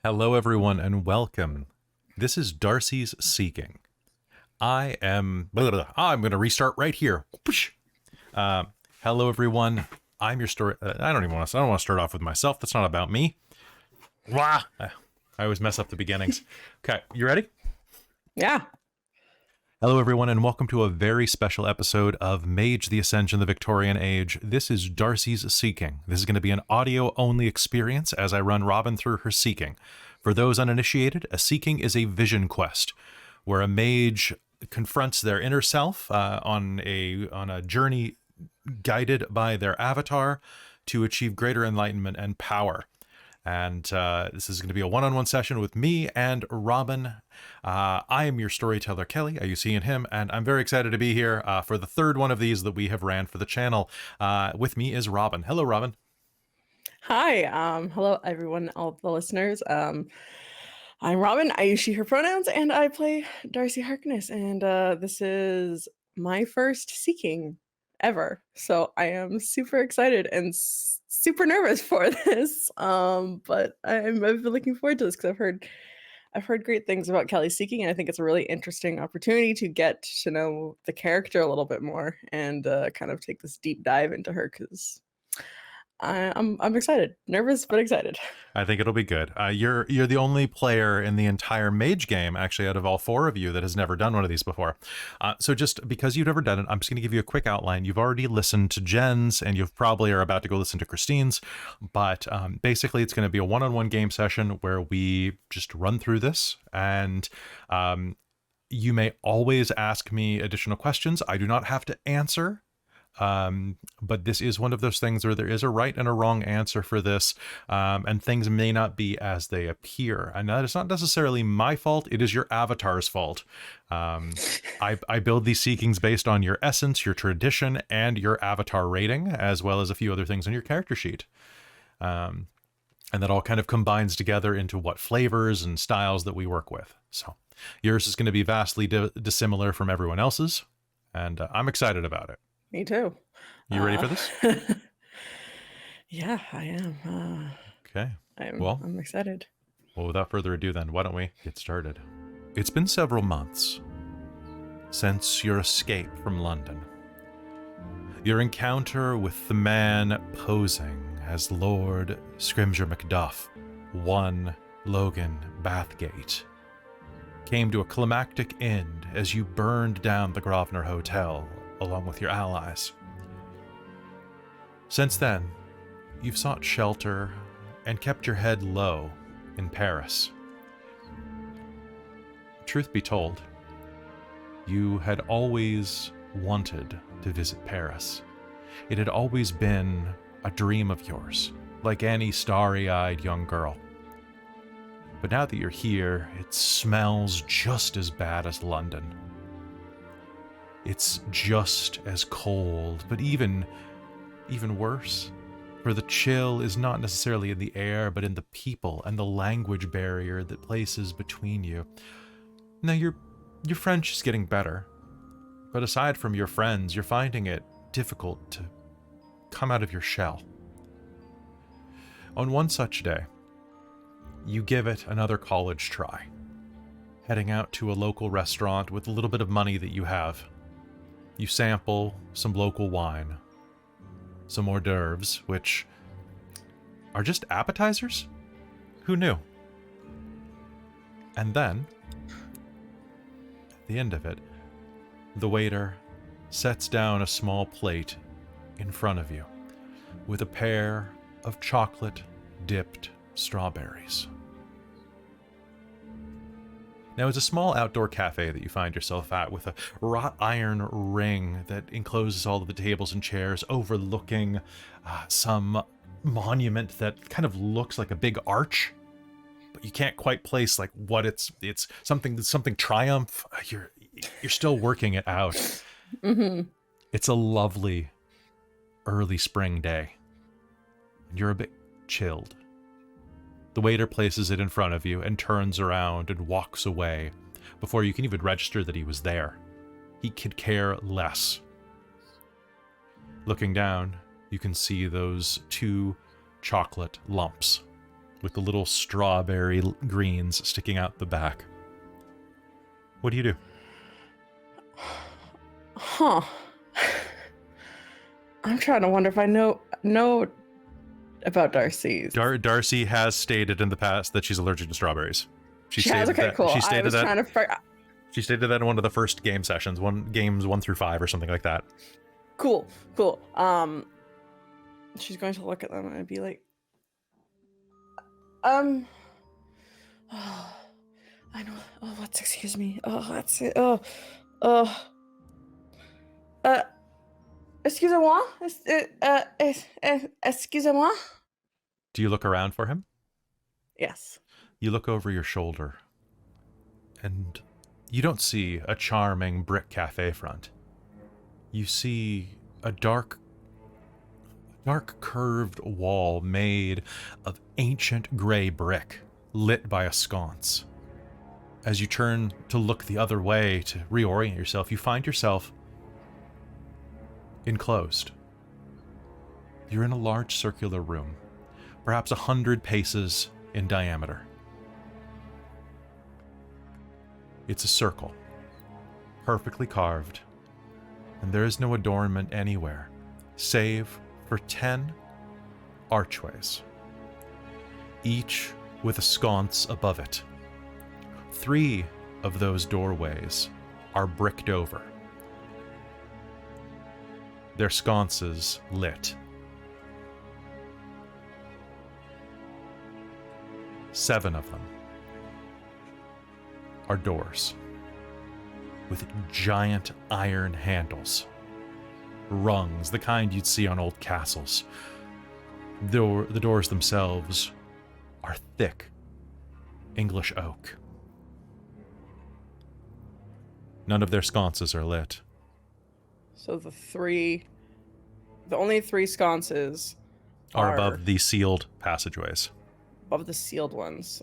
Hello, everyone, and welcome. This is Darcie's Seeking. I'm going to restart right here. Hello, everyone. I'm your story. I don't want to start off with myself. That's not about me. I always mess up the beginnings. Okay, you ready? Yeah. Hello, everyone, and welcome to a very special episode of Mage the Ascension the Victorian Age. This is Darcie's Seeking. This is going to be an audio-only experience as I run Robin through her seeking. For those uninitiated, a seeking is a vision quest, where a mage confronts their inner self on a journey guided by their avatar to achieve greater enlightenment and power. And this is going to be a one-on-one session with me and Robin. I am your storyteller, Kelly, you seeing him, and I'm very excited to be here for the third one of these that we have ran for the channel. With me is Robin. Hello, Robin. Hi. Hello, everyone, all the listeners. I'm Robin. I use she, her pronouns, and I play Darcie Harkness. And this is my first seeking ever. So I am super excited and super nervous for this. But I've been looking forward to this because I've heard great things about Kelly's seeking, and I think it's a really interesting opportunity to get to know the character a little bit more and kind of take this deep dive into her because I'm excited, nervous but excited. I think it'll be good. You're the only player in the entire Mage game, actually, out of all four of you that has never done one of these before. So just because you've never done it, I'm just going to give you a quick outline. You've already listened to Jen's, and you probably are about to go listen to Christine's. But basically, it's going to be a one-on-one game session where we just run through this, and you may always ask me additional questions. I do not have to answer. But this is one of those things where there is a right and a wrong answer for this, and things may not be as they appear. And that is not necessarily my fault. It is your avatar's fault. I build these seekings based on your essence, your tradition, and your avatar rating, as well as a few other things on your character sheet. And that all kind of combines together into what flavors and styles that we work with. So yours is going to be vastly dissimilar from everyone else's, and I'm excited about it. Me too. You ready for this? Yeah, I am. Okay. I'm excited. Well, without further ado then, why don't we get started? It's been several months since your escape from London. Your encounter with the man posing as Lord Scrimgeour Macduff, one Logan Bathgate, came to a climactic end as you burned down the Grosvenor Hotel along with your allies. Since then, you've sought shelter and kept your head low in Paris. Truth be told, you had always wanted to visit Paris. It had always been a dream of yours, like any starry-eyed young girl. But now that you're here, it smells just as bad as London. It's just as cold, but even worse. For the chill is not necessarily in the air, but in the people and the language barrier that places between you. Now, your French is getting better, but aside from your friends, you're finding it difficult to come out of your shell. On one such day, you give it another college try, heading out to a local restaurant with a little bit of money that you have. You sample some local wine, some hors d'oeuvres, which are just appetizers? Who knew? And then, at the end of it, the waiter sets down a small plate in front of you with a pair of chocolate-dipped strawberries. Now, it's a small outdoor cafe that you find yourself at with a wrought iron ring that encloses all of the tables and chairs, overlooking some monument that kind of looks like a big arch, but you can't quite place like what it's something triumph. You're still working it out. Mm-hmm. It's a lovely early spring day, and you're a bit chilled. The waiter places it in front of you and turns around and walks away before you can even register that he was there. He could care less. Looking down, you can see those two chocolate lumps with the little strawberry greens sticking out the back. What do you do? Huh. I'm trying to wonder if I know about Darcie's. Darcie has stated in the past that she's allergic to strawberries. She has? Okay, cool. She stated She stated that in one of the first game sessions, games 1 through 5 or something like that. Cool. She's going to look at them and be like, I know. Oh, let's excuse me. Oh, that's it. Excusez-moi. Excusez-moi. Do you look around for him? Yes. You look over your shoulder, and you don't see a charming brick cafe front. You see a dark curved wall made of ancient gray brick, lit by a sconce. As you turn to look the other way to reorient yourself, you find yourself enclosed. You're in a large circular room, perhaps 100 paces in diameter. It's a circle, perfectly carved, and there is no adornment anywhere, save for 10 archways, each with a sconce above it. 3 of those doorways are bricked over, their sconces lit. 7 of them are doors with giant iron handles, rungs, the kind you'd see on old castles. The doors themselves are thick English oak. None of their sconces are lit. So the only 3 sconces are above the sealed passageways. Above the sealed ones.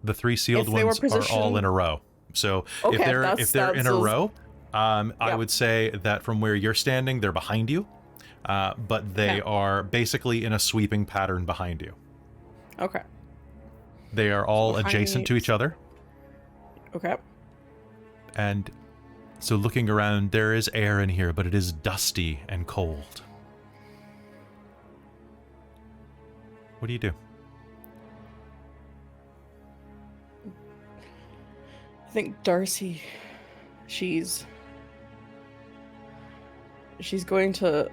The 3 sealed ones are all in a row. So if they're in a row, I would say that from where you're standing, they're behind you, but they are basically in a sweeping pattern behind you. Okay. They are all adjacent to each other. Okay. And so looking around, there is air in here, but it is dusty and cold. What do you do? I think Darcie, she's going to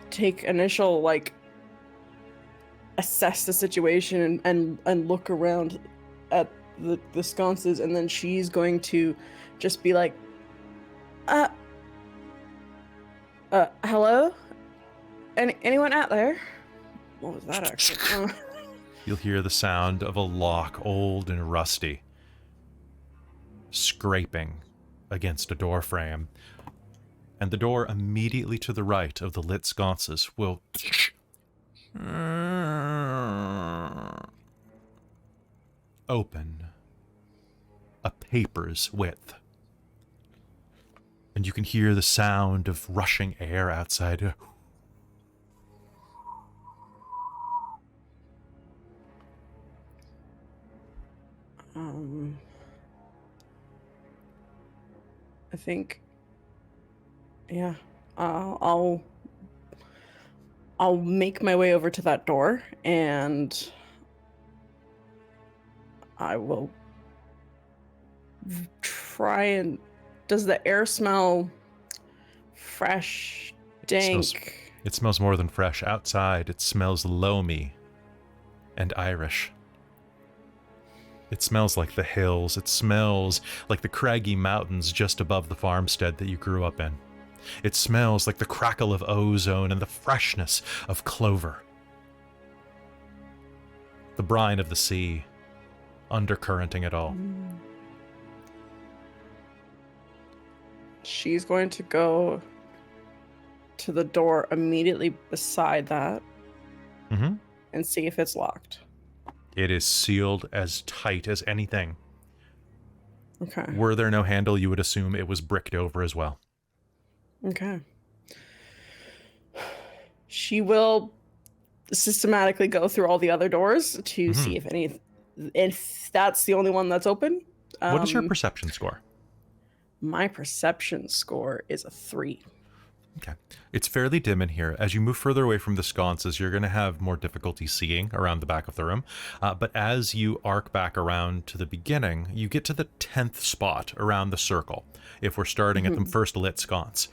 take initial, assess the situation and look around at the sconces, and then she's going to just be like, hello? Anyone out there? What was that actually? You'll hear the sound of a lock, old and rusty, scraping against a door frame. And the door immediately to the right of the lit sconces will open a paper's width. And you can hear the sound of rushing air outside. I think, yeah, I'll make my way over to that door, and I will try and... Does the air smell fresh, dank? It smells more than fresh. Outside, it smells loamy and Irish. It smells like the hills. It smells like the craggy mountains just above the farmstead that you grew up in. It smells like the crackle of ozone and the freshness of clover. The brine of the sea, undercurrenting it all. She's going to go to the door immediately beside that and see if it's locked. It is sealed as tight as anything. Okay. Were there no handle, you would assume it was bricked over as well. Okay. She will systematically go through all the other doors to Mm-hmm. see if that's the only one that's open. What is your perception score? My perception score is a 3. Okay. It's fairly dim in here. As you move further away from the sconces, you're going to have more difficulty seeing around the back of the room. But as you arc back around to the beginning, you get to the 10th spot around the circle, if we're starting at the first lit sconce.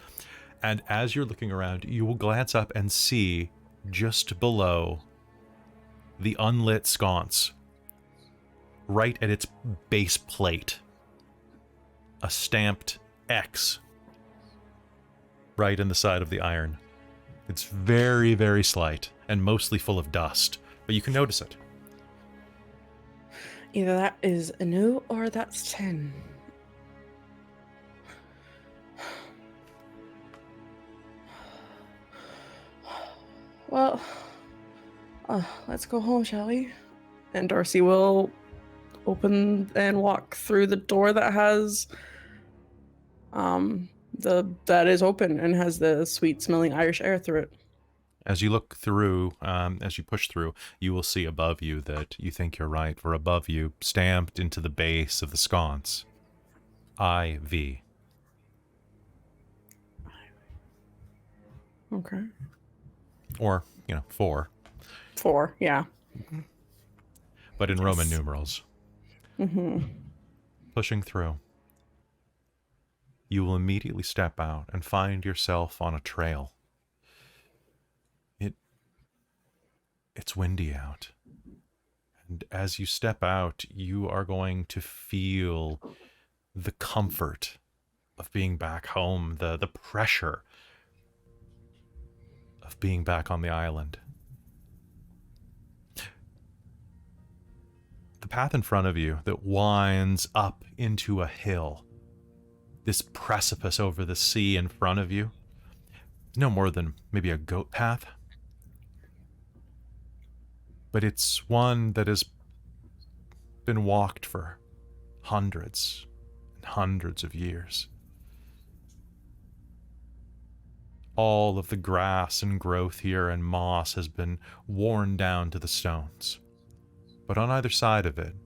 And as you're looking around, you will glance up and see just below the unlit sconce, right at its base plate, a stamped X right in the side of the iron. It's very, very slight and mostly full of dust, but you can notice it. Either that is a no or that's 10. Well, let's go home, shall we? And Darcie will open and walk through the door that has that is open and has the sweet smelling Irish air through it. As you look through, as you push through, you will see above you that you think you're right, for above you, stamped into the base of the sconce, IV. Okay. Or, 4. 4, yeah. But in Roman numerals. Mm-hmm. Pushing through, you will immediately step out and find yourself on a trail. It's windy out. And as you step out, you are going to feel the comfort of being back home, the pressure of being back on the island. The path in front of you that winds up into a hill, this precipice over the sea in front of you, no more than maybe a goat path. But it's one that has been walked for hundreds and hundreds of years. All of the grass and growth here and moss has been worn down to the stones. But on either side of it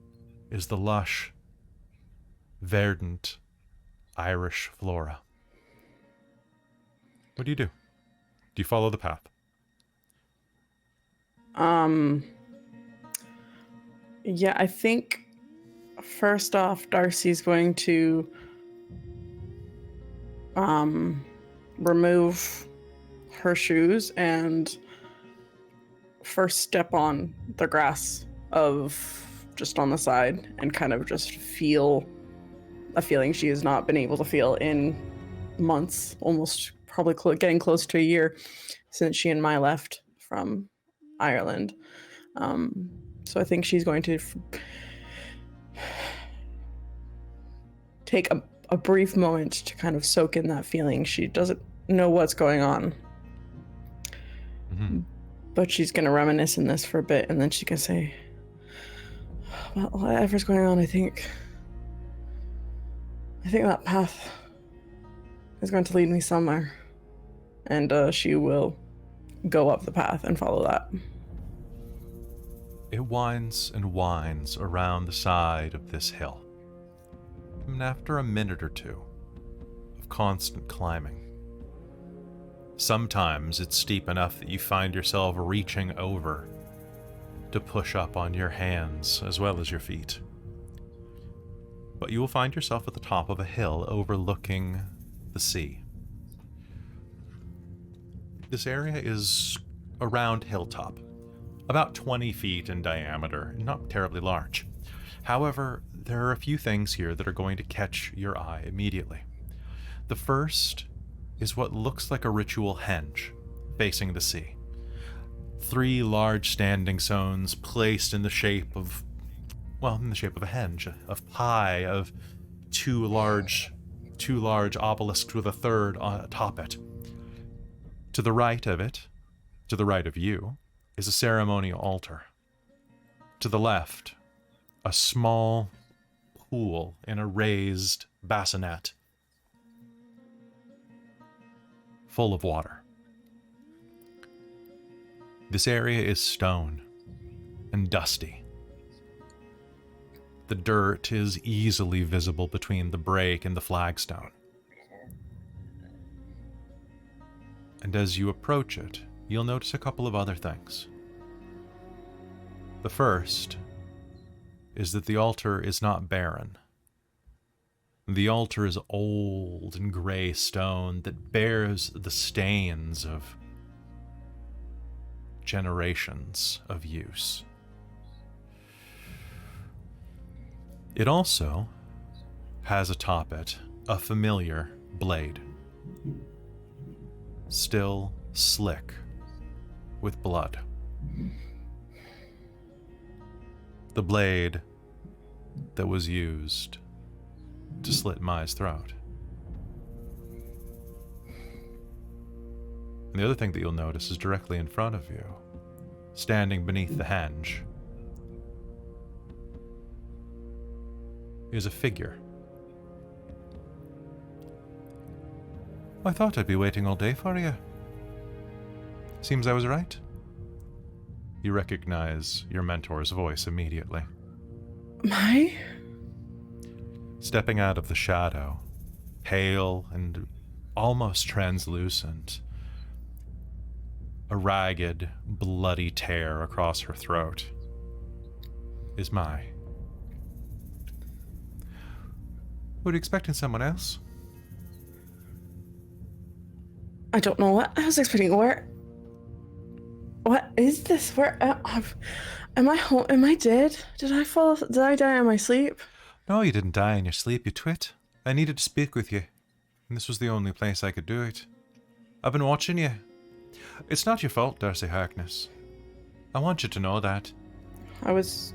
is the lush, verdant Irish flora. What do? Do you follow the path? Yeah, I think first off, Darcie's going to remove her shoes and first step on the grass of just on the side and kind of just feel a feeling she has not been able to feel in months, almost probably getting close to a year since she and Mai left from Ireland. So I think she's going to take a brief moment to kind of soak in that feeling. She doesn't know what's going on. Mm-hmm. But she's going to reminisce in this for a bit, and then she can say, well, whatever's going on, I think that path is going to lead me somewhere. And she will go up the path and follow that. It winds and winds around the side of this hill. And after a minute or two of constant climbing, sometimes it's steep enough that you find yourself reaching over to push up on your hands as well as your feet. But you will find yourself at the top of a hill overlooking the sea. This area is around hilltop, about 20 feet in diameter, not terribly large. However, there are a few things here that are going to catch your eye immediately. The first is what looks like a ritual henge facing the sea. 3 large standing stones placed in the shape of a henge, of pie, of two large obelisks with a third atop it. To the right of it, to the right of you, is a ceremonial altar. To the left, a small pool in a raised bassinet, full of water. This area is stone and dusty. The dirt is easily visible between the break and the flagstone. And as you approach it, you'll notice a couple of other things. The first is that the altar is not barren. The altar is old and gray stone that bears the stains of generations of use. It also has atop it a familiar blade, still slick with blood. The blade that was used to slit Mai's throat. And the other thing that you'll notice is directly in front of you, standing beneath the henge, is a figure. I thought I'd be waiting all day for you. Seems I was right. You recognize your mentor's voice immediately. Mai? Stepping out of the shadow, pale and almost translucent, a ragged, bloody tear across her throat, is Mai. Were you expecting someone else? I don't know what I was expecting. Where? What is this? Where am I home? Am I dead? Did I fall? Did I die in my sleep? No, you didn't die in your sleep, you twit. I needed to speak with you, and this was the only place I could do it. I've been watching you. It's not your fault, Darcie Harkness. I want you to know that. How is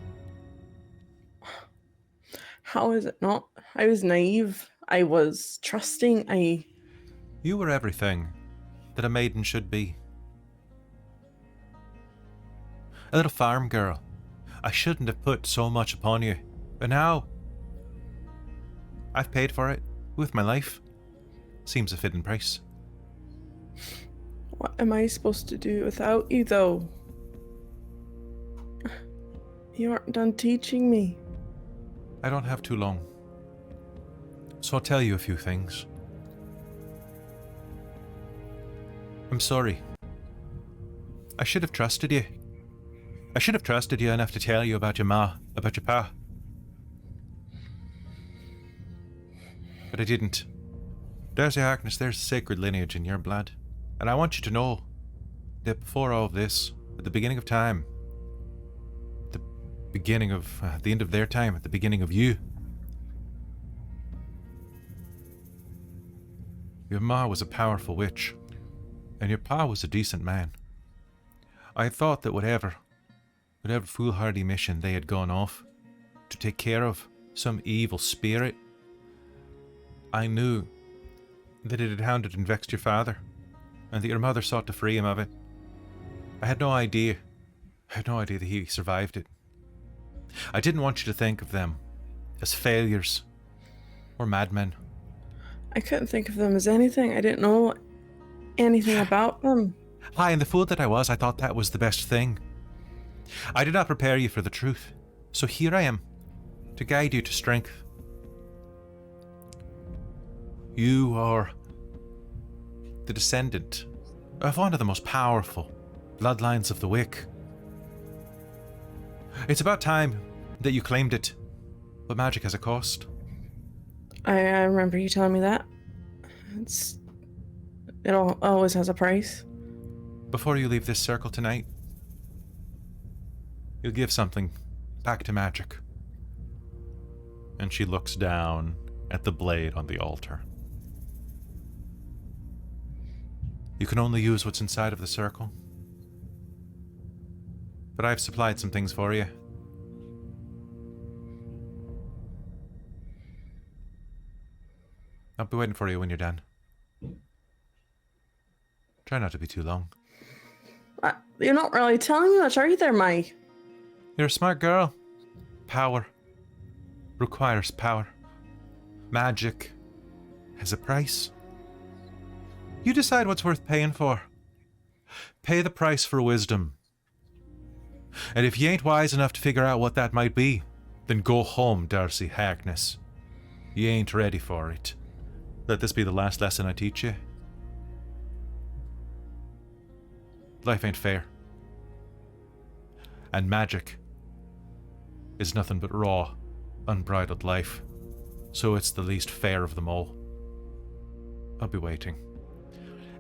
it not? I was naive. I was trusting. You were everything that a maiden should be. A little farm girl. I shouldn't have put so much upon you. But now, I've paid for it with my life. Seems a fitting price. What am I supposed to do without you, though? You aren't done teaching me. I don't have too long, so I'll tell you a few things. I'm sorry. I should have trusted you. I should have trusted you enough to tell you about your ma, about your pa. But I didn't. Darcie Harkness, there's sacred lineage in your blood. And I want you to know that before all of this, at the beginning of time, the beginning of the end of their time, at the beginning of you, your ma was a powerful witch, and your pa was a decent man. I thought that whatever foolhardy mission they had gone off to take care of, some evil spirit, I knew that it had hounded and vexed your father, and that your mother sought to free him of it. I had no idea that he survived it. I didn't want you to think of them as failures or madmen. I couldn't think of them as anything. I didn't know anything about them. Aye, and the fool that I was, I thought that was the best thing. I did not prepare you for the truth, so here I am, to guide you to strength. You are the descendant of one of the most powerful bloodlines of the Wick. It's about time that you claimed it, but magic has a cost. I remember you telling me that. It always has a price. Before you leave this circle tonight, you'll give something back to magic. And she looks down at the blade on the altar. You can only use what's inside of the circle. But I've supplied some things for you. I'll be waiting for you when you're done. Try not to be too long. You're not really telling me much, are you there, Mai? You're a smart girl. Power requires power. Magic has a price. You decide what's worth paying for. Pay the price for wisdom And if you ain't wise enough to figure out what that might be, then go home, Darcie Harkness. You ain't ready for it. Let this be the last lesson I teach you. Life ain't fair. And magic is nothing but raw, unbridled life. So it's the least fair of them all. I'll be waiting.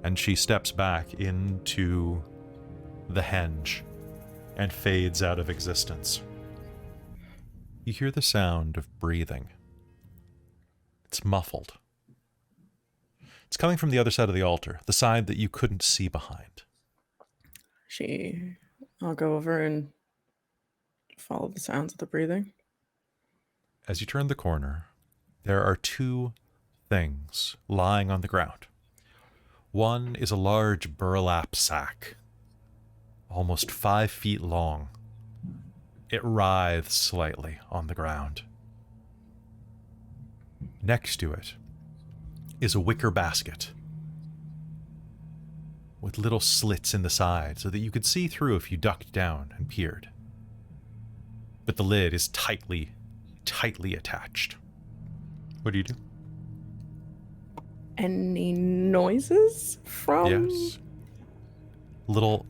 And she steps back into the henge and fades out of existence. You hear the sound of breathing. It's muffled. It's coming from the other side of the altar, the side that you couldn't see behind. I'll go over and follow the sounds of the breathing. As you turn the corner, there are two things lying on the ground. One is a large burlap sack, almost 5 feet long. It writhes slightly on the ground. Next to it is a wicker basket with little slits in the side so that you could see through if you ducked down and peered. But the lid is tightly attached. What do you do? Any noises from... Yes. Little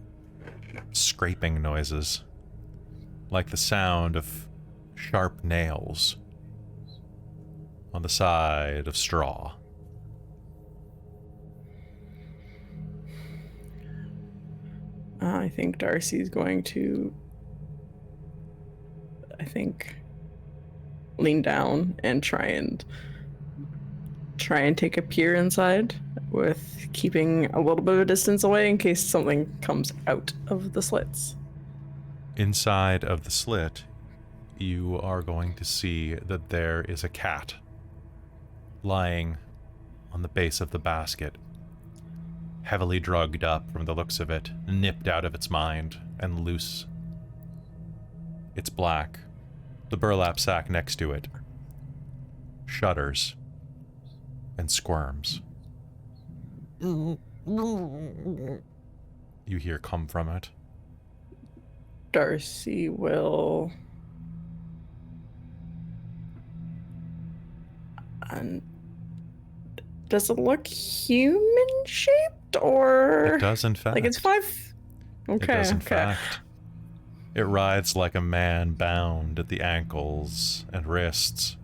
scraping noises, like the sound of sharp nails on the side of straw. I think Darcie's going to, lean down and try and take a peer inside, with keeping a little bit of a distance away in case something comes out of the slits. Inside of the slit, you are going to see that there is a cat lying on the base of the basket, heavily drugged up from the looks of it, nipped out of its mind and loose. It's black. The burlap sack next to it shudders and squirms. You hear come from it. Darcie will... And does it look human-shaped, or... It does, in fact. Like it's 5... Okay, it does, in okay. fact. It rides like a man bound at the ankles and wrists.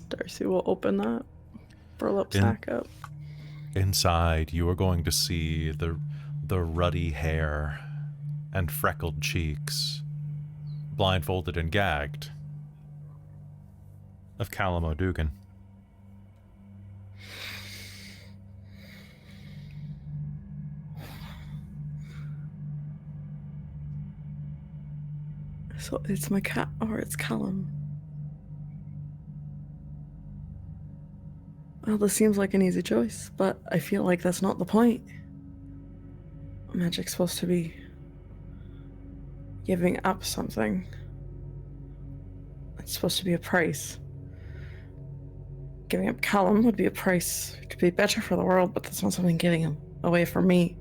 Darcie will open that burlap sack up. Inside, you are going to see the ruddy hair and freckled cheeks, blindfolded and gagged, of Callum O'Dugan. So it's my cat, or it's Callum. Well, this seems like an easy choice, but I feel like that's not the point. Magic's supposed to be giving up something. It's supposed to be a price. Giving up Callum would be a price to be better for the world, but that's not something giving him away from me.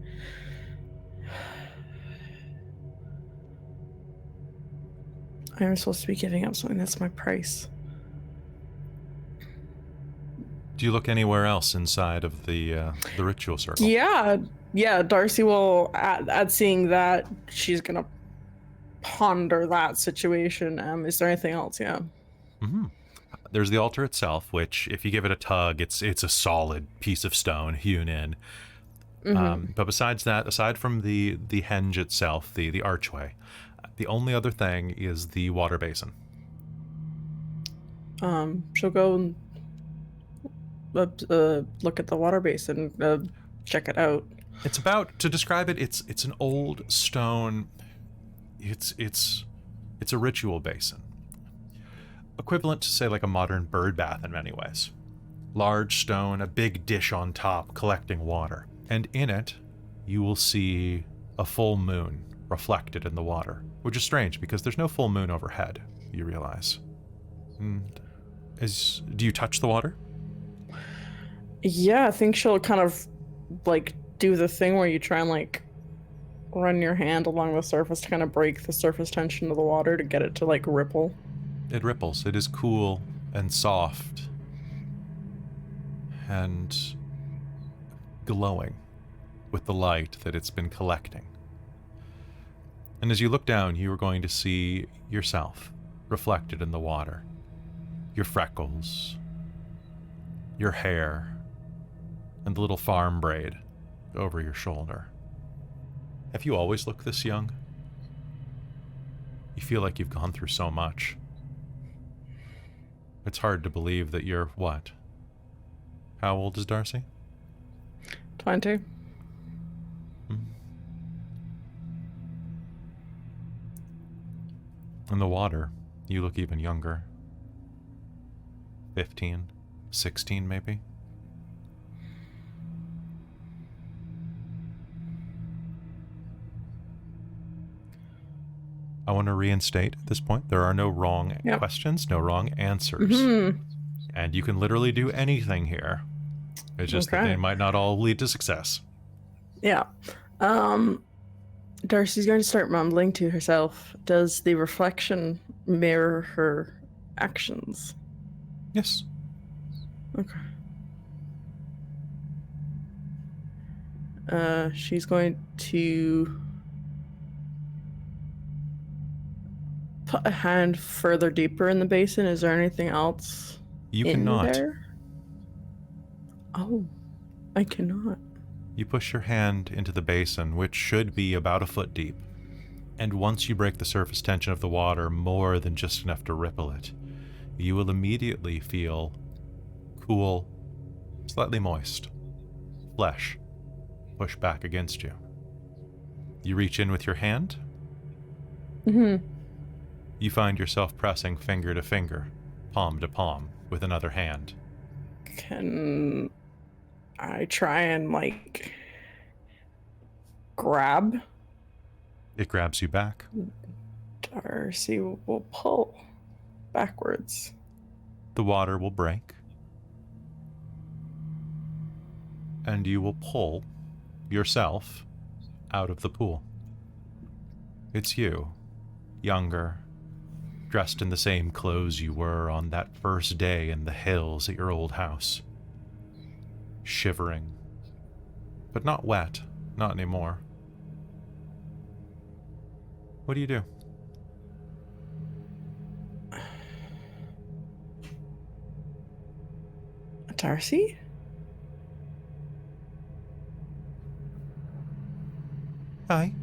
I'm supposed to be giving up something that's my price. Do you look anywhere else inside of the ritual circle? Yeah. Darcie will, at seeing that, she's gonna ponder that situation. Is there anything else? Yeah. Mm-hmm. There's the altar itself, which, if you give it a tug, it's a solid piece of stone hewn in. Mm-hmm. But besides that, aside from the henge itself, the archway, the only other thing is the water basin. She'll go and look at the water basin, check it out. It's about, to describe it, it's an old stone. It's a ritual basin, equivalent to, say, like a modern bird bath in many ways. Large stone, a big dish on top collecting water, and in it you will see a full moon reflected in the water, which is strange because there's no full moon overhead, you realize. Do you touch the water? Yeah, I think she'll kind of like do the thing where you try and like run your hand along the surface to kind of break the surface tension of the water to get it to, like, ripple? It ripples. It is cool and soft and glowing with the light that it's been collecting. And as you look down, you are going to see yourself reflected in the water. Your freckles, your hair, and the little farm braid over your shoulder. Have you always looked this young? You feel like you've gone through so much. It's hard to believe that you're what? How old is Darcie? 20. In the water, you look even younger. 15, 16 maybe? I want to reinstate at this point, there are no wrong questions, no wrong answers. And you can literally do anything here. It's just that they might not all lead to success. Yeah. Darcie's going to start mumbling to herself. Does the reflection mirror her actions? Yes. Okay. She's going to put a hand further deeper in the basin. Is there anything else you in cannot. there? Oh, I cannot. You push your hand into the basin, which should be about a foot deep. And once you break the surface tension of the water more than just enough to ripple it, you will immediately feel cool, slightly moist, flesh push back against you. You reach in with your hand. You find yourself pressing finger to finger, palm to palm, with another hand. Can I try and, like, grab? It grabs you back. Darcie will pull backwards. The water will break. And you will pull yourself out of the pool. It's you, younger, dressed in the same clothes you were on that first day in the hills at your old house. Shivering, but not wet, not anymore. What do you do? Darcie? Hi.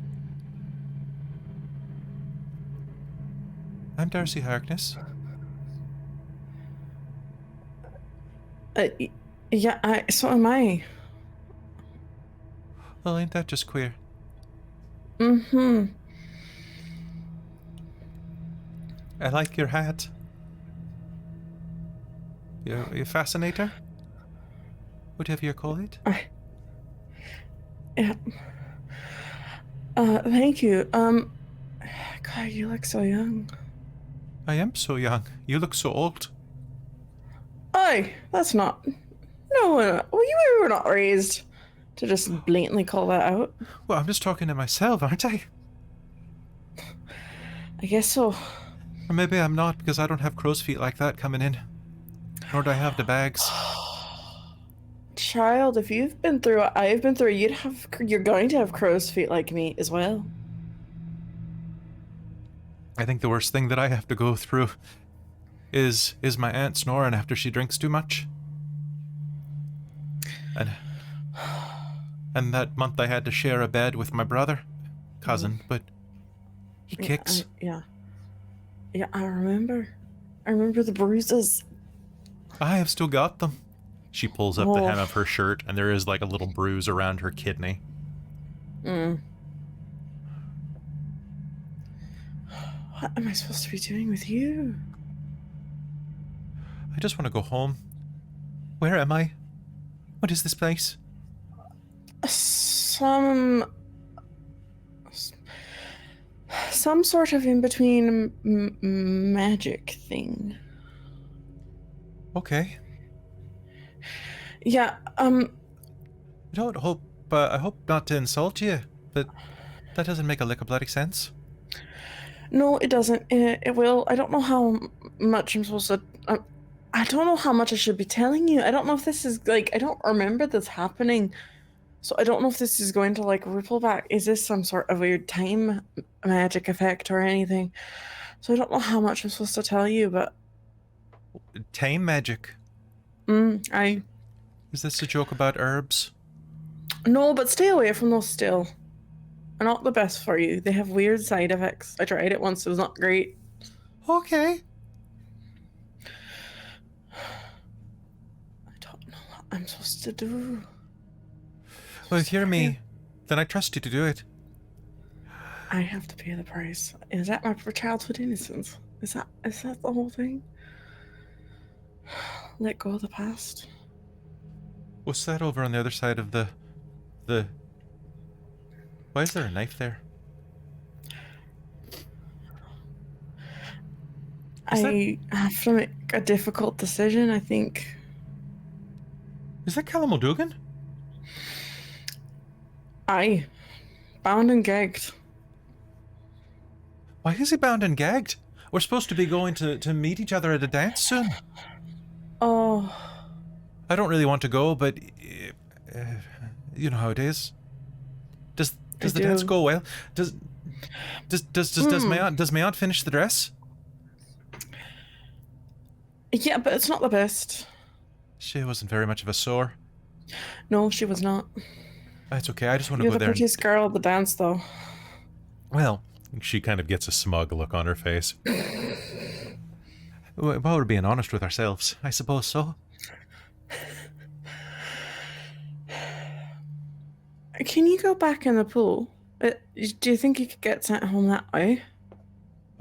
I'm Darcie Harkness. Yeah, so am I. Well, ain't that just queer? I like your hat. You fascinator? Whatever you call it. Yeah. Thank you. God, you look so young. I am so young. You look so old. Aye, that's not... No, well, you were not raised to just blatantly call that out. Well, I'm just talking to myself, aren't I? I guess so. Or maybe I'm not, because I don't have crow's feet like that coming in. Nor do I have the bags. Child, if you've been through what I've been through, you're going to have crow's feet like me as well. I think the worst thing that I have to go through is my aunt snoring after she drinks too much. And that month I had to share a bed with my cousin, but he kicks. Yeah, I remember. I remember the bruises. I have still got them. She pulls up the hem of her shirt, and there is like a little bruise around her kidney. What am I supposed to be doing with you? I just want to go home. Where am I? What is this place? Some sort of in-between magic thing. Okay. Yeah, I hope not to insult you, but That doesn't make a lick of bloody sense. No, it doesn't. It will. I don't know how much I'm supposed to... I don't know how much I should be telling you. I don't know if this is, like... I don't remember this happening. So I don't know if this is going to, like, ripple back. Is this some sort of weird time magic effect or anything? So I don't know how much I'm supposed to tell you, but... Time magic. Is this a joke about herbs? No, but stay away from those still. They're not the best for you. They have weird side effects. I tried it once. It was not great. Okay. I don't know what I'm supposed to do. Well, if you're me, then I trust you to do it. I have to pay the price. Is that my childhood innocence? Is that the whole thing? Let go of the past. What's that over on the other side of the... Why is there a knife there? I have to make a difficult decision, I think. Is that Callum O'Dugan? Aye. Bound and gagged. Why is he bound and gagged? We're supposed to be going to meet each other at a dance soon. Oh. I don't really want to go, but... you know how it is. Does the dance go well? Does my aunt finish the dress? Yeah, but it's not the best. She wasn't very much of a sore. No, she was not. That's okay. I just want to You're go the there. prettiest girl at the dance, though. Well, she kind of gets a smug look on her face. Well, we're being honest with ourselves. I suppose so. Can you go back in the pool? Do you think you could get sent home that way?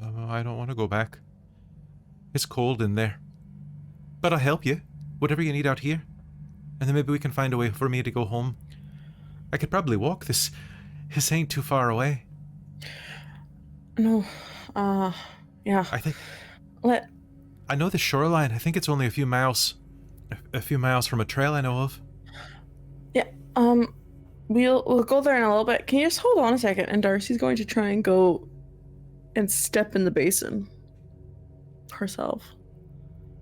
I don't want to go back. It's cold in there. But I'll help you. Whatever you need out here. And then maybe we can find a way for me to go home. I could probably walk this. This ain't too far away. No. Yeah. I know the shoreline. I think it's only a few miles. A few miles from a trail I know of. Yeah. We'll go there in a little bit. Can you just hold on a second? And Darcie's going to try and go and step in the basin herself.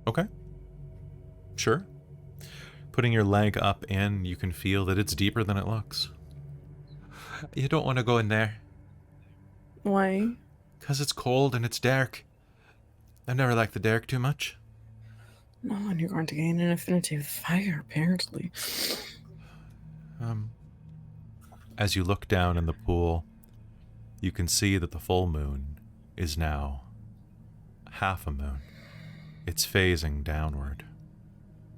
Okay. Sure. Putting your leg up in, you can feel that it's deeper than it looks. You don't want to go in there. Why? Because it's cold and it's dark. I've never liked the dark too much. No, and you're going to gain an affinity with fire, apparently. As you look down in the pool, you can see that the full moon is now half a moon. It's phasing downward.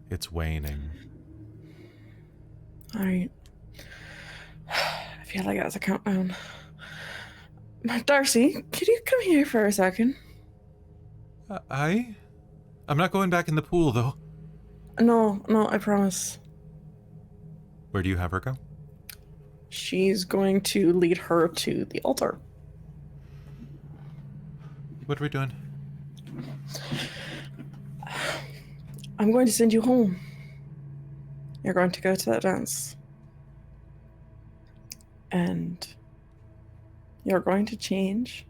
It's waning. Alright. I feel like that's a countdown. Darcie, could you come here for a second? I'm not going back in the pool, though. No, I promise. Where do you have her go? She's going to lead her to the altar. What are we doing? I'm going to send you home. You're going to go to that dance. And you're going to change,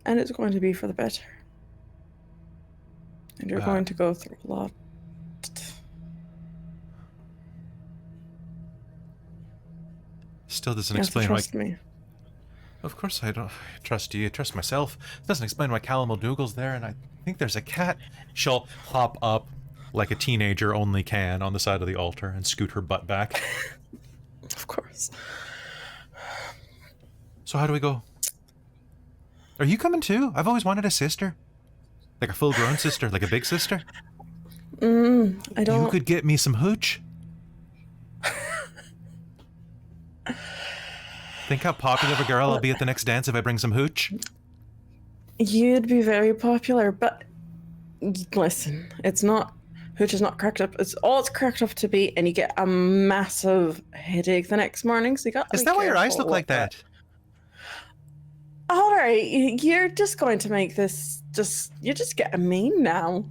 and it's going to be for the better. And you're going to go through a lot. Still doesn't explain why. Trust me. Of course I don't trust you. I trust myself. It doesn't explain why Callum O'Dougal's there, and I think there's a cat. She'll hop up like a teenager only can on the side of the altar and scoot her butt back. Of course. So how do we go? Are you coming too? I've always wanted a sister. Like a full-grown sister, like a big sister. I don't... You could get me some hooch. Think how popular of a girl I'll be at the next dance if I bring some hooch? You'd be very popular, but listen, it's not... Hooch is not cracked up. It's all it's cracked up to be, and you get a massive headache the next morning, so you got to Is that why your eyes look like that? Alright, you're just going to make this you're just getting mean now.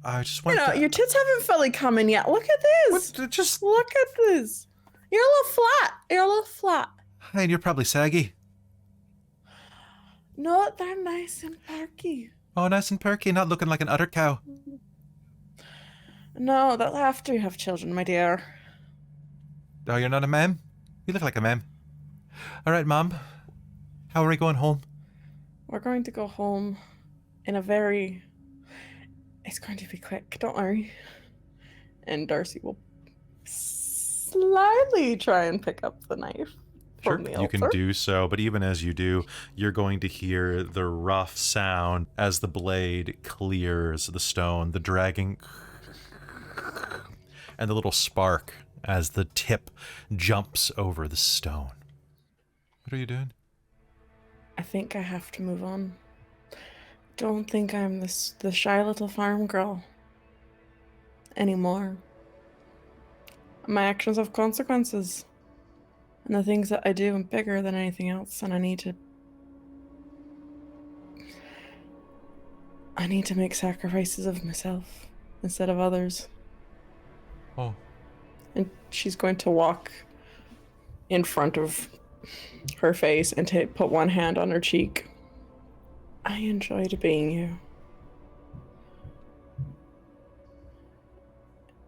I just want your tits haven't fully come in yet. Look at this. Just look at this. You're a little flat. Hey, and you're probably saggy. No, they're nice and perky. Oh, nice and perky, not looking like an udder cow. No, they'll have to have children, my dear. Oh, you're not a mem? You look like a mem. All right, Mom. How are we going home? We're going to go home in a very... It's going to be quick, don't worry. And Darcie will slyly try and pick up the knife. Sure, From the you can altar. do so, but even as you do, you're going to hear the rough sound as the blade clears the stone, the dragging, and the little spark as the tip jumps over the stone. What are you doing? I think I have to move on. Don't think I'm the shy little farm girl anymore. My actions have consequences. And the things that I do are bigger than anything else, and I need to make sacrifices of myself instead of others. Oh. And she's going to walk in front of her face and put one hand on her cheek. I enjoyed being you.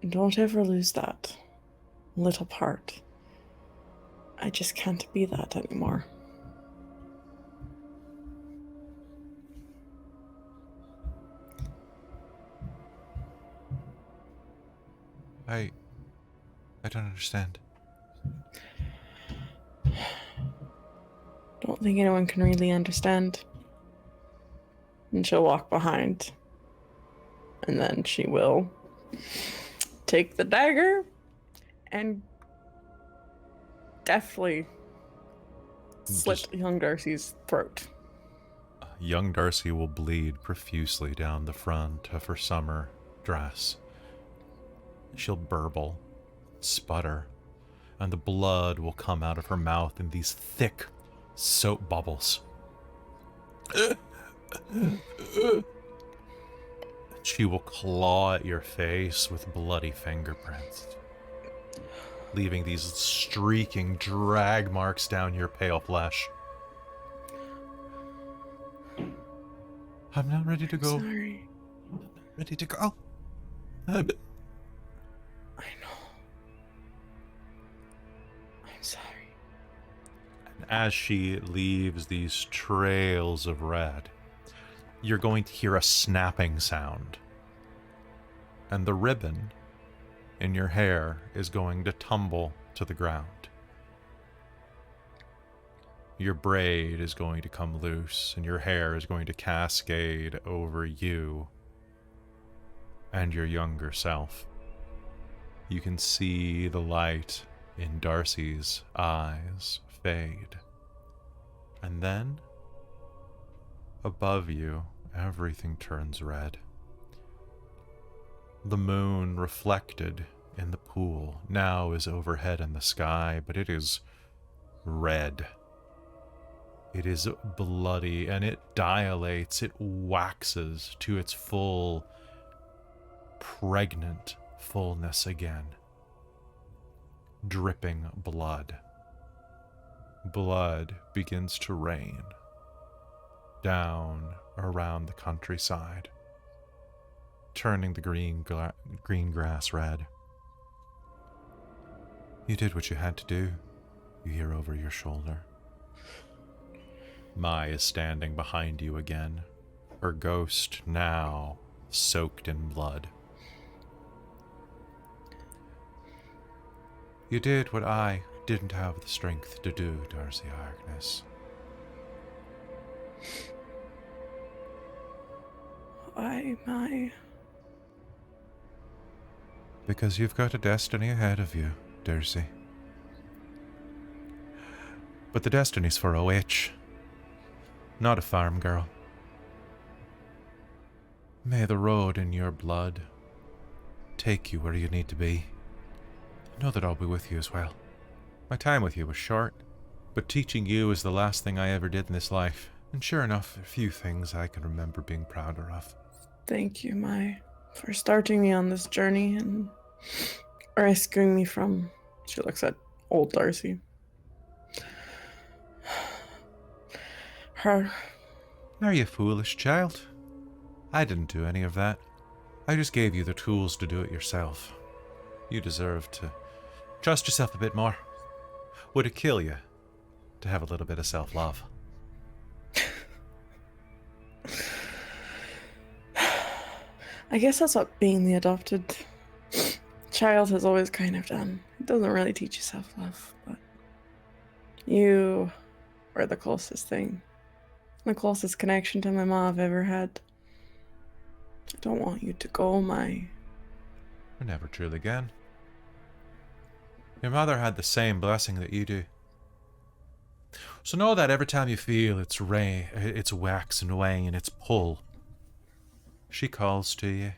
And don't ever lose that little part. I just can't be that anymore. I don't understand. Don't think anyone can really understand. And she'll walk behind. And then she will take the dagger and deftly slit young Darcie's throat. Young Darcie will bleed profusely down the front of her summer dress. She'll burble, sputter, and the blood will come out of her mouth in these thick soap bubbles. She will claw at your face with bloody fingerprints, leaving these streaking drag marks down your pale flesh. I'm not ready to go. Sorry. I'm not ready to go. I know. I'm sorry. And as she leaves these trails of red, you're going to hear a snapping sound. And the ribbon in your hair is going to tumble to the ground. Your braid is going to come loose, and your hair is going to cascade over you and your younger self. You can see the light in Darcie's eyes fade. And then, above you, everything turns red. The moon, reflected in the pool, now is overhead in the sky, but it is red. It is bloody, and it dilates, it waxes to its full, pregnant fullness again. Dripping blood. Blood begins to rain down around the countryside, turning the green grass red. You did what you had to do, you hear over your shoulder. Mai is standing behind you again, her ghost now soaked in blood. You did what I didn't have the strength to do, Darcie Harkness. Why, Mai? Because you've got a destiny ahead of you, Darcie. But the destiny's for a witch, not a farm girl. May the road in your blood take you where you need to be. Know that I'll be with you as well. My time with you was short, but teaching you is the last thing I ever did in this life. And sure enough, a few things I can remember being prouder of. Thank you, Mai, for starting me on this journey and rescuing me from... She looks at old Darcie. her. Are you foolish, child? I didn't do any of that. I just gave you the tools to do it yourself. You deserve to trust yourself a bit more. Would it kill you to have a little bit of self-love? I guess that's what being the adopted child has always kind of done. It doesn't really teach you self-love, but you are the closest thing. The closest connection to my mom I've ever had. I don't want you to go, my... We're never truly again. Your mother had the same blessing that you do. So know that every time you feel its wax and wane, its pull, she calls to you.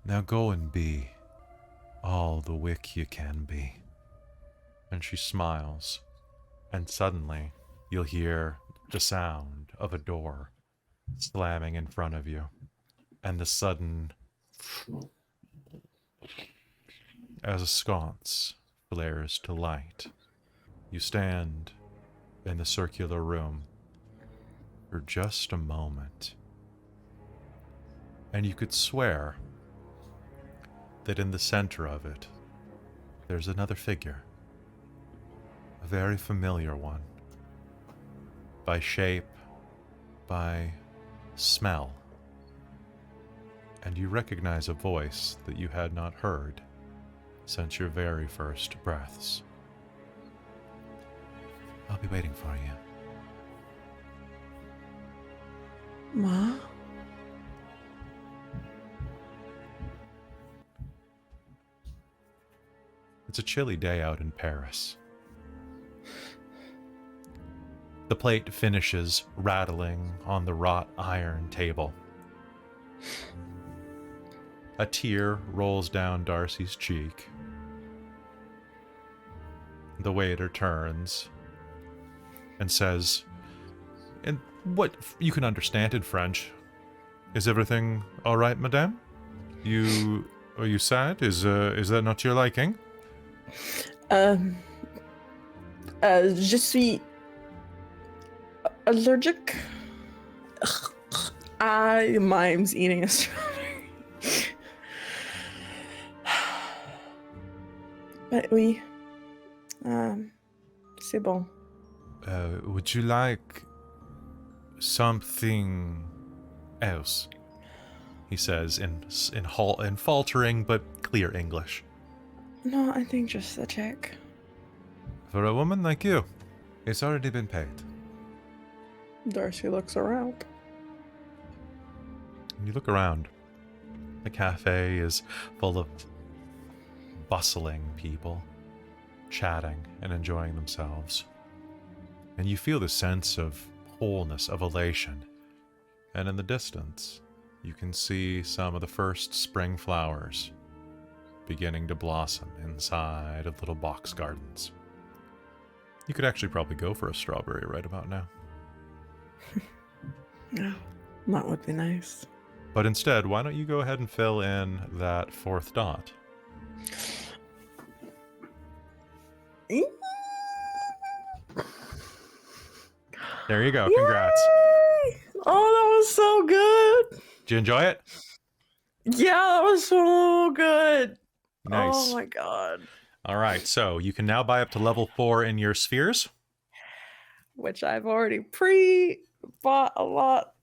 Now go and be all the wick you can be. And she smiles, and suddenly you'll hear the sound of a door slamming in front of you, and the sudden as a sconce flares to light. You stand in the circular room for just a moment, and you could swear that in the center of it there's another figure, a very familiar one, by shape, by smell, and you recognize a voice that you had not heard since your very first breaths. I'll be waiting for you. Ma? It's a chilly day out in Paris. The plate finishes rattling on the wrought iron table. A tear rolls down Darcie's cheek. The waiter turns and says, in what you can understand in French, "Is everything all right, madame? Are you sad? Is that not your liking?" Je suis allergic. I mimes eating a strawberry. But oui. C'est bon. Would you like something else? He says in faltering but clear English. No, I think just the check. For a woman like you, it's already been paid. Darcie looks around. You look around. The cafe is full of bustling people, chatting and enjoying themselves. And you feel the sense of wholeness, of elation. And in the distance, you can see some of the first spring flowers beginning to blossom inside of little box gardens. You could actually probably go for a strawberry right about now. Yeah, that would be nice. But instead, why don't you go ahead and fill in that fourth dot? There you go. Yay! Congrats. Oh, that was so good. Did you enjoy it? Yeah, that was so good. Nice. Oh my god. All right, so you can now buy up to level 4 in your spheres. Which I've already pre-bought a lot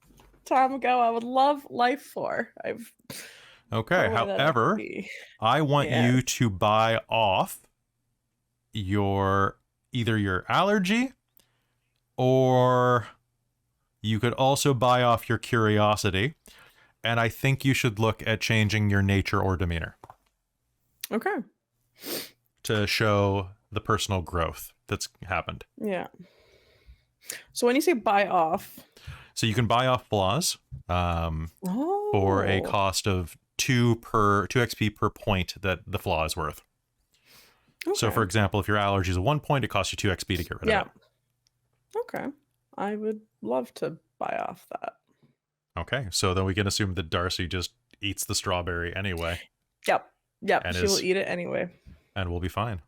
time ago. I would love life for. Okay, however, I want you to buy off either your allergy, or you could also buy off your curiosity, and I think you should look at changing your nature or demeanor. Okay. To show the personal growth that's happened. Yeah. So when you say buy off... So you can buy off flaws for a cost of 2 XP per point that the flaw is worth. Okay. So for example, if your allergy is 1 point, it costs you 2 XP to get rid of it. Okay. I would love to buy off that. Okay, so then we can assume that Darcie just eats the strawberry anyway. Yep, she will eat it anyway. And we'll be fine.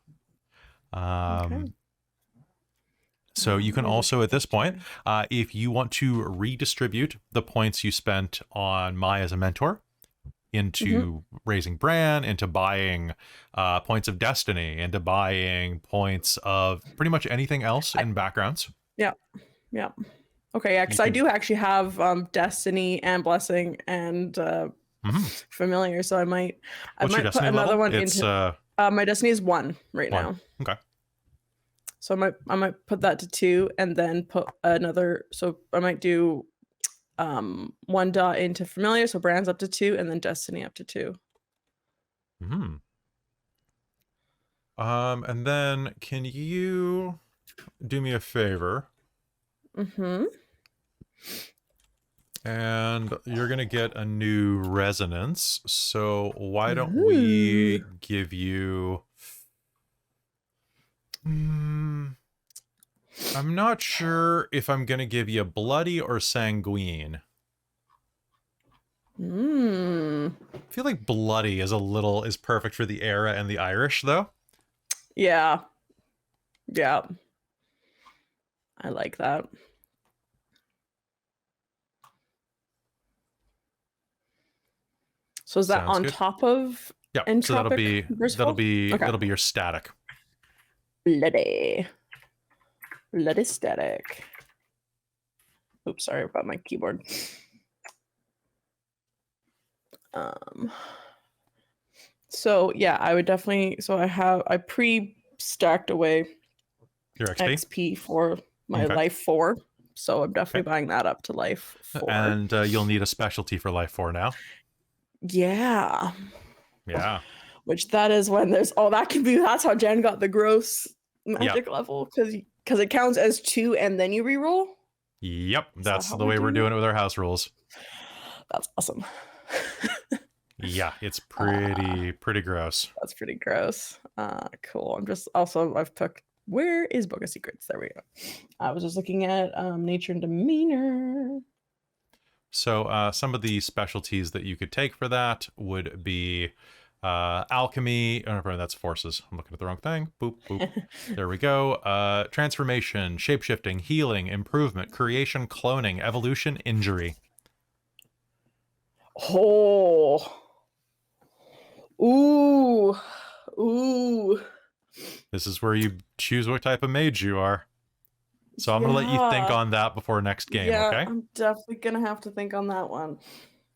Okay. So you can Let me just also, at this double point, check. if you want to redistribute the points you spent on Mai as a mentor Mhm. into raising Bran, into buying points of destiny, into buying points of pretty much anything else I, in backgrounds, yeah, yeah. Okay, yeah, you because I can. do actually have Destiny and Blessing and Mhm. Familiar, so I What's your might put destiny another level? one It's into. My Destiny is 1 right one. now, Okay. so I might put that to 2, and then put another. So I might do 1 dot into Familiar, so Brand's up to 2, and then Destiny up to 2. Hmm. And then can you do me a favor? Mm-hmm. And you're gonna get a new resonance. So why don't Ooh. we give you? Hmm, I'm not sure if I'm gonna give you bloody or sanguine. Mm. I feel like bloody is perfect for the era and the Irish though. Yeah. Yeah. I like that. So is that Sounds on good. top of Yeah. So that'll Entropic be that'll Blissful? be Okay. that'll be your static. Bloody. Bloody static. Oops, sorry about my keyboard. Um so yeah, I would definitely I pre-stacked away Your XP. XP for my Okay. life 4. So I'm Okay. definitely buying that up to life 4. And you'll need a specialty for life 4 now. Yeah. Yeah. Which that is when there's that can be that's how Jen got the gross Yep. magic level because it counts as 2 and then you reroll. Yep. Is that That's how the we're way we're doing doing it? it with our house rules. That's awesome. Yeah, it's uh, pretty gross. that's pretty gross. Cool. I've took where is Book of Secrets? There we go. I was just looking at nature and demeanor. So some of the specialties that you could take for that would be alchemy. Oh, no, that's forces. I'm looking at the wrong thing. Boop, boop. There we go. Transformation, shapeshifting, healing, improvement, creation, cloning, evolution, injury. Oh. Ooh. Ooh. This is where you choose what type of mage you are. So I'm going to let you think Yeah. on that before next game, Yeah, okay? I'm definitely gonna have to think on that one.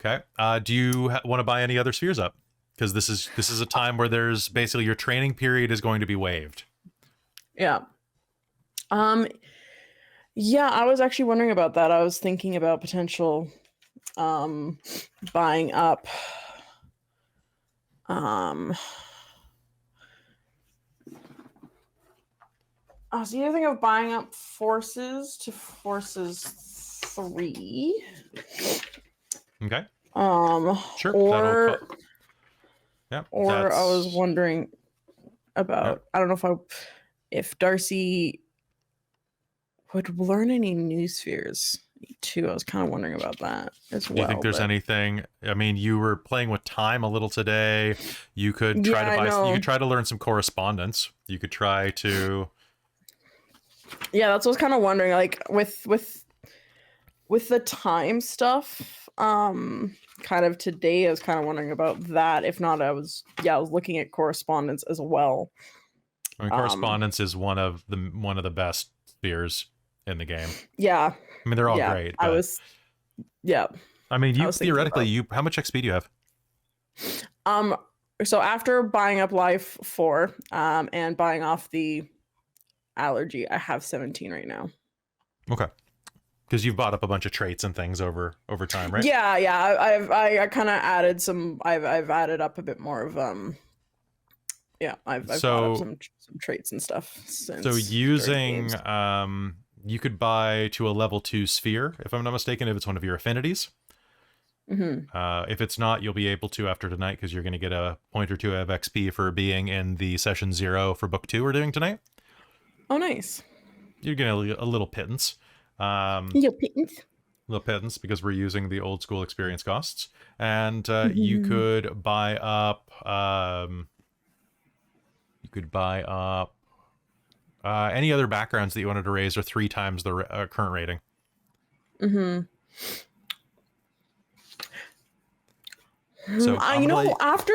Okay. Do you want to buy any other spheres up? Because this is a time where there's basically your training period is going to be waived. Yeah. Um yeah, I was actually wondering about that. I was thinking about potential um buying up um I was either thinking of buying up forces to forces 3. Okay. Um Sure. or Yeah. or I was That's wondering yeah. about I don't know if Darcie would learn any new spheres too. I was kind of wondering about that as Do you think well, there's but anything? I mean, you were playing with time a little today. You could try yeah, to I buy. You know. could try to learn some correspondence. You could try to. Yeah, that's what I was kind of wondering. Like with the time stuff, kind of today, I was kind of wondering about that. If not, I was looking at correspondence as well. I mean, Um, correspondence is one of the best spheres in the game. yeah, I mean, they're all yeah, great, I but was, yeah, I mean, I you was thinking theoretically, about. how much XP do you have? Um, so after buying up Life 4, and buying off the allergy, I have 17 right now. Okay, because you've bought up a bunch of traits and things over time, right? Yeah, yeah, I kind of added some. I've added up a bit more of yeah, I've bought up So some traits and stuff so since during using games. you could buy to a level 2 sphere, if I'm not mistaken, if it's one of your affinities. Hmm. If it's not, you'll be able to after tonight because you're going to get a point or two of XP for being in the session 0 for book 2 we're doing tonight. Oh, nice. You're getting a little pittance. Yo, pittance. Little pittance because we're using the old school experience costs. And you Mhm. could buy up Any other backgrounds that you wanted to raise are 3 times the current rating. Mm-hmm. So you know, after,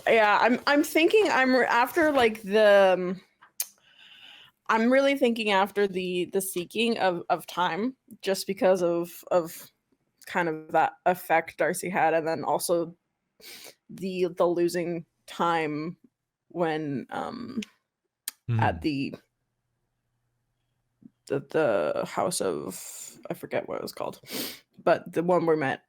yeah, I'm thinking after like the. I'm really thinking after the seeking of time, just because of kind of that effect Darcie had, and then also the losing time when at the house of, I forget what it was called, but the one we met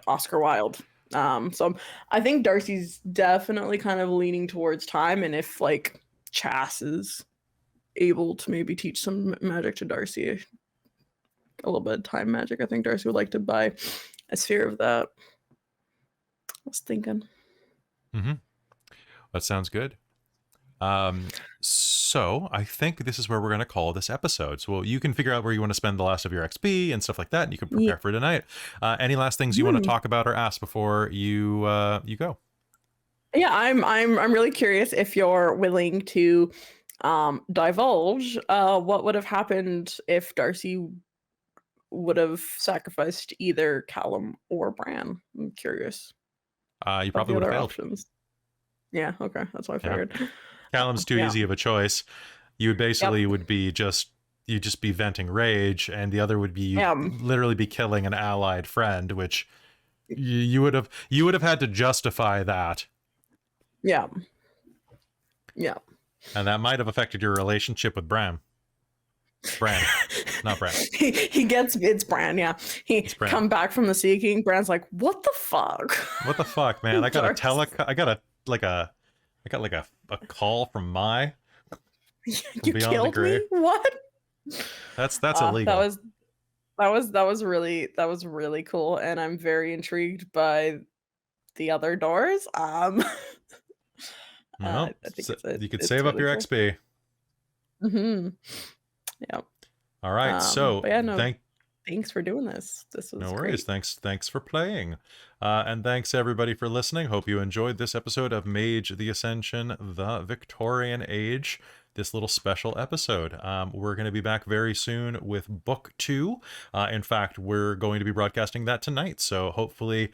Oscar Wilde. So I think Darcie's definitely kind of leaning towards time, and if like Chas is able to maybe teach some magic to Darcie, a little bit of time magic, I think Darcie would like to buy a sphere of that. I was thinking. That sounds good. So I think this is where we're going to call this episode. So you can figure out where you want to spend the last of your XP and stuff like that, and you can prepare for tonight. Any last things you want to talk about or ask before you go? Yeah, I'm really curious if you're willing to divulge what would have happened if Darcie would have sacrificed either Callum or Bran. I'm curious. You probably would have failed. Options. Yeah, okay, that's what I figured. Yeah. Callum's too easy of a choice. You would basically would be you'd just be venting rage, and the other would be literally be killing an allied friend, which you would have had to justify that. Yeah. And that might have affected your relationship with Bran. Not Bran. It's Bran, yeah. Come back from the seeking. Bran's like, what the fuck? What the fuck, man? I got a call from my. You killed me? What? That's illegal. That was really cool, and I'm very intrigued by the other doors. Well, you could save up your XP. Yeah. All right. So thanks for doing this. This was no worries. Great. Thanks for playing, and thanks everybody for listening. Hope you enjoyed this episode of Mage the Ascension, the Victorian Age. This little special episode. We're going to be back very soon with Book 2. In fact, we're going to be broadcasting that tonight. So hopefully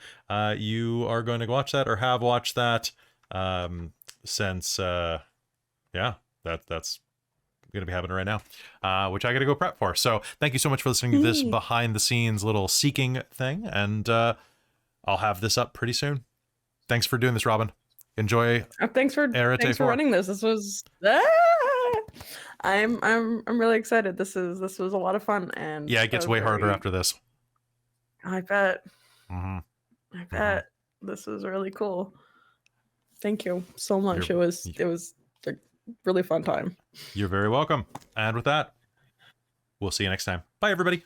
you are going to watch that or have watched that. Since that's going to be happening right now, which I got to go prep for. So thank you so much for listening to this behind the scenes little seeking thing, and I'll have this up pretty soon. Thanks for doing this, Robin. Enjoy. Thanks for Arete running this. This was I'm really excited. This was a lot of fun, and yeah, it gets way harder after this. I bet. I bet. This was really cool. Thank you so much. It was a really fun time. You're very welcome. And with that, we'll see you next time. Bye, everybody.